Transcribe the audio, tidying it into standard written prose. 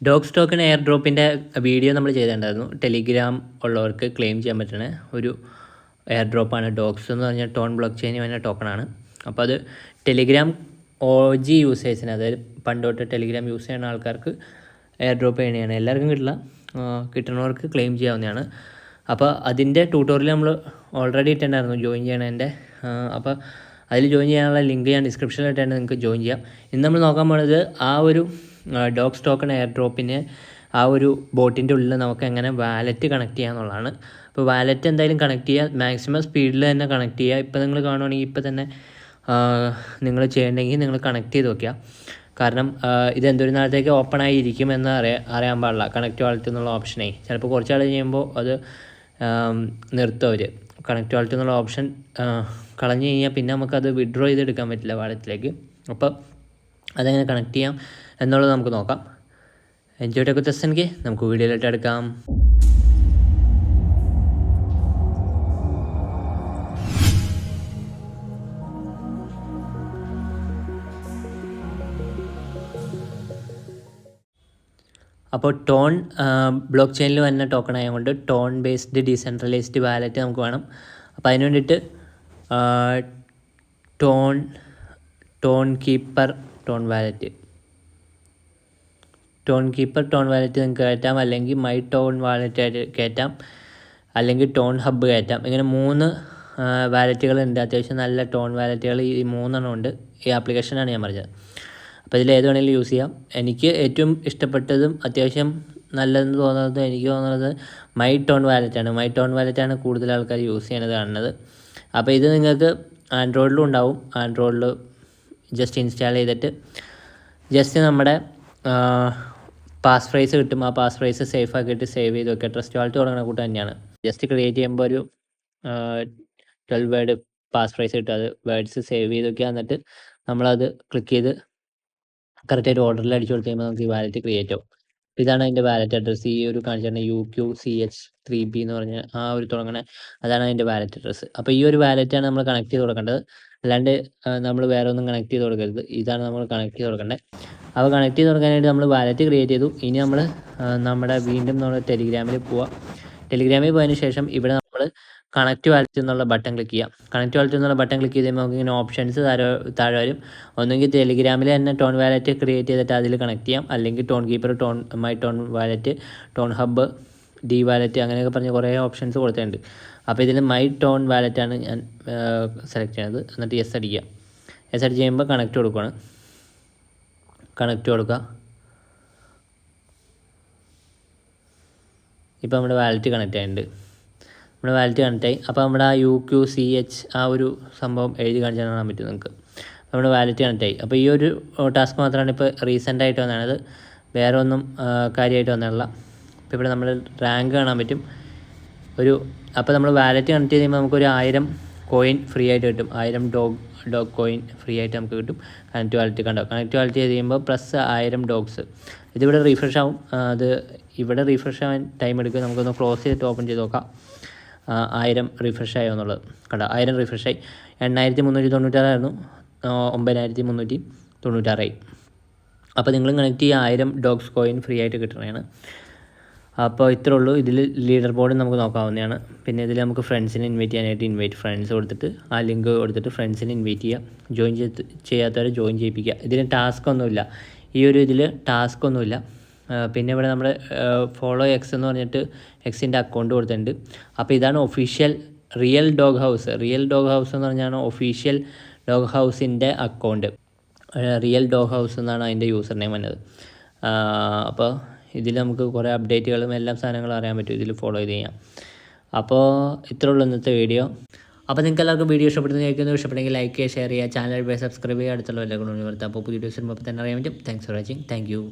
Dog token air ഡ്രോപ്പിൻ്റെ video നമ്മൾ ചെയ്തിട്ടുണ്ടായിരുന്നു. Telegram ഉള്ളവർക്ക് ക്ലെയിം ചെയ്യാൻ പറ്റുന്ന ഒരു എയർ ഡ്രോപ്പാണ് ഡോഗ്സ് എന്ന് പറഞ്ഞാൽ ടോൺ ബ്ലോക്ക് ചെയിൻ വരുന്ന ടോക്കണാണ്. അപ്പോൾ അത് ടെലിഗ്രാം OG യൂസേഴ്സിന്, അതായത് പണ്ട് തൊട്ട് ടെലിഗ്രാം യൂസ് ചെയ്യുന്ന ആൾക്കാർക്ക് എയർ ഡ്രോപ്പ് ചെയ്യണതാണ്. എല്ലാവർക്കും കിട്ടില്ല, കിട്ടുന്നവർക്ക് ക്ലെയിം ചെയ്യാവുന്നതാണ്. അപ്പോൾ അതിൻ്റെ ട്യൂട്ടോറിയൽ നമ്മൾ ഓൾറെഡി ഇട്ടുണ്ടായിരുന്നു ജോയിൻ ചെയ്യണതിൻ്റെ. അപ്പോൾ അതിൽ ജോയിൻ ചെയ്യാനുള്ള ലിങ്ക് ഞാൻ ഡിസ്ക്രിപ്ഷനിൽ ഇട്ടാണ്, നിങ്ങൾക്ക് ജോയിൻ ചെയ്യാം. ഇന്ന് നമ്മൾ നോക്കാൻ പോകുന്നത് ആ ഒരു ഡോഗ്സ് ടോക്കൺ എയർ ഡ്രോപ്പിന് ആ ഒരു ബോട്ടിൻ്റെ ഉള്ളിൽ നമുക്ക് എങ്ങനെ വാലറ്റ് കണക്ട് ചെയ്യാന്നുള്ളതാണ്. അപ്പോൾ വാലറ്റ് എന്തായാലും കണക്ട് ചെയ്യുക, മാക്സിമം സ്പീഡിൽ തന്നെ കണക്ട് ചെയ്യുക. ഇപ്പോൾ നിങ്ങൾ കാണുവാണെങ്കിൽ ഇപ്പോൾ തന്നെ നിങ്ങൾ ചെയ്യണമെങ്കിൽ നിങ്ങൾ കണക്ട് ചെയ്ത് വയ്ക്കുക. കാരണം ഇത് എന്തൊരു നാളത്തേക്ക് ഓപ്പൺ ആയിരിക്കും എന്ന് അറിയാൻ പാടില്ല. കണക്ട് വാലറ്റ് എന്നുള്ള ഓപ്ഷനേ ചിലപ്പോൾ കുറച്ചാൾ ചെയ്യുമ്പോൾ അത് നിർത്തും അവർ. കണക്ട് വാലറ്റ് എന്നുള്ള ഓപ്ഷൻ കളഞ്ഞു കഴിഞ്ഞാൽ പിന്നെ നമുക്കത് വിഡ്രോ ചെയ്തെടുക്കാൻ പറ്റില്ല വാലറ്റിലേക്ക്. അപ്പോൾ അതെങ്ങനെ കണക്ട് ചെയ്യാം എന്നുള്ളത് നമുക്ക് നോക്കാം. എൻജോയ് ടെക് വിത്ത് SNK. നമുക്ക് വീഡിയോയിലോട്ട് എടുക്കാം. അപ്പോൾ ടോൺ ബ്ലോക്ക് ചെയിനിൽ വന്ന ടോക്കൺ ആയതുകൊണ്ട് ടോൺ ബേസ്ഡ് ഡീസെൻട്രലൈസ്ഡ് വാലറ്റ് നമുക്ക് വേണം. അപ്പോൾ അതിന് വേണ്ടിയിട്ട് ടോൺ കീപ്പർ ടോൺ വാലറ്റ് നിങ്ങൾക്ക് കയറ്റാം, അല്ലെങ്കിൽ മൈ ടോൺ വാലറ്റ് കയറ്റാം, അല്ലെങ്കിൽ ടോൺ ഹബ്ബ് കയറ്റാം. ഇങ്ങനെ 3 വാലറ്റുകളുണ്ട്. അത്യാവശ്യം നല്ല ടോൺ വാലറ്റുകൾ ഈ 3 ഉണ്ട്. ഈ ആപ്ലിക്കേഷനാണ് ഞാൻ പറഞ്ഞത്. അപ്പോൾ ഇതിൽ ഏത് വേണമെങ്കിലും യൂസ് ചെയ്യാം. എനിക്ക് ഏറ്റവും ഇഷ്ടപ്പെട്ടതും അത്യാവശ്യം നല്ലതെന്ന് തോന്നുന്നത്, എനിക്ക് തോന്നുന്നത് മൈ ടോൺ വാലറ്റാണ് കൂടുതൽ ആൾക്കാർ യൂസ് ചെയ്യണത് കാണുന്നത്. അപ്പോൾ ഇത് നിങ്ങൾക്ക് ആൻഡ്രോയിഡിലും ഉണ്ടാവും. ആൻഡ്രോയിഡിൽ ജസ്റ്റ് ഇൻസ്റ്റാൾ ചെയ്തിട്ട് ജസ്റ്റ് നമ്മുടെ പാസ് ഫ്രേസ് കിട്ടും. ആ പാസ് ഫ്രേസ് സേഫ് ആക്കിയിട്ട് സേവ് ചെയ്ത് വെക്കുക. ട്രസ്റ്റ് വാലറ്റ് തുടങ്ങുന്ന കൂട്ട് തന്നെയാണ്. ജസ്റ്റ് ക്രിയേറ്റ് ചെയ്യുമ്പോൾ ഒരു 12 വേർഡ് പാസ് ഫ്രേസ് കിട്ടും. അത് വേർഡ്സ് സേവ് ചെയ്ത് വെക്കുക. എന്നിട്ട് നമ്മളത് ക്ലിക്ക് ചെയ്ത് കറക്റ്റായിട്ട് ഓർഡറിൽ അടിച്ചു കൊടുത്ത് കഴിയുമ്പോൾ നമുക്ക് ഈ വാലറ്റ് ക്രിയേറ്റ് ആവും. ഇതാണ് അതിൻ്റെ വാലറ്റ് അഡ്രസ്സ്. ഈ ഒരു കാണിച്ചിട്ടുണ്ട് UQCH3B എന്ന് പറഞ്ഞ ആ ഒരു തുടങ്ങണ, അതാണ് അതിൻ്റെ വാലറ്റ് അഡ്രസ്സ്. അപ്പോൾ ഈ ഒരു വാലറ്റാണ് നമ്മൾ കണക്ട് ചെയ്ത് കൊടുക്കേണ്ടത്. അല്ലാണ്ട് നമ്മൾ വേറെ ഒന്നും കണക്ട് ചെയ്ത് കൊടുക്കരുത്. ഇതാണ് നമ്മൾ കണക്ട് ചെയ്ത് കൊടുക്കേണ്ടത്. അപ്പോൾ കണക്ട് ചെയ്ത് കൊടുക്കാനായിട്ട് നമ്മൾ വാലറ്റ് ക്രിയേറ്റ് ചെയ്തു. ഇനി നമ്മൾ വീണ്ടും നമ്മൾ ടെലിഗ്രാമിൽ പോവുക. ടെലിഗ്രാമിൽ പോയതിന് ശേഷം ഇവിടെ നമ്മൾ കണക്ട് വാലറ്റ് എന്നുള്ള ബട്ടൺ ക്ലിക്ക് ചെയ്യാം. കണക്ട് വാലറ്റ് എന്നുള്ള ബട്ടൺ ക്ലിക്ക് ചെയ്ത് നമുക്ക് ഇങ്ങനെ ഓപ്ഷൻസ് താഴെ വരും. ഒന്നുകിൽ ടെലിഗ്രാമിൽ തന്നെ ടോൺ വാലറ്റ് ക്രിയേറ്റ് ചെയ്തിട്ട് അതിൽ കണക്ട് ചെയ്യാം, അല്ലെങ്കിൽ Tonkeeper, MyTonWallet, Tonhub, D wallet, അങ്ങനെയൊക്കെ പറഞ്ഞ് കുറേ ഓപ്ഷൻസ് കൊടുത്തിട്ടുണ്ട്. അപ്പോൾ ഇതിൽ മൈ ടോൺ വാലറ്റാണ് ഞാൻ സെലക്ട് ചെയ്യുന്നത്. എന്നിട്ട് യെസ് അടിക്കുക. യെസ് അടിച്ച് കഴിയുമ്പോൾ കണക്ട് കൊടുക്കുകയാണ്. കണക്ട് കൊടുക്കുക. ഇപ്പോൾ നമ്മുടെ വാലറ്റ് കണക്റ്റ് ആയിട്ടുണ്ട്. നമ്മുടെ വാലറ്റ് കണക്റ്റായി. അപ്പോൾ നമ്മുടെ ആ UQCH ആ ഒരു സംഭവം എഴുതി കാണിച്ചാൽ കാണാൻ പറ്റും നിങ്ങൾക്ക്. നമ്മുടെ വാലറ്റ് കണക്റ്റായി. അപ്പോൾ ഈ ഒരു ടാസ്ക് മാത്രമാണ് ഇപ്പോൾ റീസെൻ്റായിട്ട് വന്നത്. വേറെ ഒന്നും കാര്യമായിട്ട് വന്നിട്ടില്ല. ഇപ്പോൾ ഇവിടെ നമ്മൾ റാങ്ക് കാണാൻ പറ്റും. അപ്പോൾ നമ്മൾ വാലറ്റ് കണക്ട് ചെയ്യുമ്പോൾ നമുക്കൊരു 1000 കോയിൻ ഫ്രീ ആയിട്ട് കിട്ടും. 1000 ഡോഗ് കോയിൻ ഫ്രീ ആയിട്ട് നമുക്ക് കിട്ടും. കണക്ട് വാലറ്റ് കണക്ട് വാലറ്റ് ചെയ്ത് കഴിയുമ്പോൾ പ്ലസ് 1000 ഡോഗ്സ്. ഇതിവിടെ റീഫ്രഷ് ആവും. അത് ഇവിടെ റീഫ്രഷ് ആവാൻ ടൈം എടുക്കും. നമുക്കൊന്ന് ക്ലോസ് ചെയ്തിട്ട് ഓപ്പൺ ചെയ്ത് നോക്കാം. 1000 റിഫ്രഷ് ആയോ എന്നുള്ളത് കണ്ടോ. 1000 റിഫ്രഷായി. 8396 9396. അപ്പോൾ നിങ്ങൾ കണക്ട് ചെയ്യുക, 1000 ഡോഗ്സ് കോയിൻ ഫ്രീ ആയിട്ട് കിട്ടുന്നതാണ്. അപ്പോൾ ഇത്രേ ഉള്ളൂ. ഇതിൽ ലീഡർ ബോർഡ് നമുക്ക് നോക്കാവുന്നതാണ്. പിന്നെ ഇതിൽ നമുക്ക് ഫ്രണ്ട്സിനെ ഇൻവൈറ്റ് ചെയ്യാനായിട്ട് ഫ്രണ്ട്സ് കൊടുത്തിട്ട് ആ ലിങ്ക് കൊടുത്തിട്ട് ഫ്രണ്ട്സിനെ ഇൻവൈറ്റ് ചെയ്യുക. ജോയിൻ ചെയ്യാത്തവരെ ജോയിൻ ചെയ്യിപ്പിക്കുക. ഇതിന് ടാസ്ക് ഒന്നുമില്ല. ഈ ഒരു ഇതിൽ ടാസ്ക് ഒന്നുമില്ല. പിന്നെ ഇവിടെ നമ്മൾ ഫോളോ X എന്ന് പറഞ്ഞിട്ട് Xൻ്റെ അക്കൗണ്ട് കൊടുത്തിട്ടുണ്ട്. അപ്പോൾ ഇതാണ് ഒഫീഷ്യൽ റിയൽ ഡോഗ് ഹൗസ് എന്ന് പറഞ്ഞാണ് ഒഫീഷ്യൽ ഡോഗ് ഹൗസിൻ്റെ അക്കൗണ്ട്. റിയൽ ഡോഗ് ഹൗസ് എന്നാണ് അതിൻ്റെ യൂസർ നെയിം വന്നത്. അപ്പോൾ ഇതിൽ നമുക്ക് കുറേ അപ്ഡേറ്റുകളും എല്ലാ സാധനങ്ങളും അറിയാൻ പറ്റും. ഇതിൽ ഫോളോ ചെയ്ത് ചെയ്യാം. അപ്പോൾ ഇത്രേ ഉള്ളൂ ഇന്നത്തെ വീഡിയോ. അപ്പോൾ നിങ്ങൾക്ക് എല്ലാവർക്കും വീഡിയോ ഇഷ്ടപ്പെട്ടെങ്കിൽ ലൈക്ക് ചെയ്യുക, ഷെയർ ചെയ്യുക, ചാനൽ സബ്സ്ക്രൈബ് ചെയ്യുക, അടുത്തുള്ള എല്ലാ ഗുണങ്ങളും വരുത്തുക. അപ്പോൾ പുതിയ വീഡിയോസ് വരുമ്പോൾ തന്നെ അറിയാൻ പറ്റും. Thanks for watching. Thank you.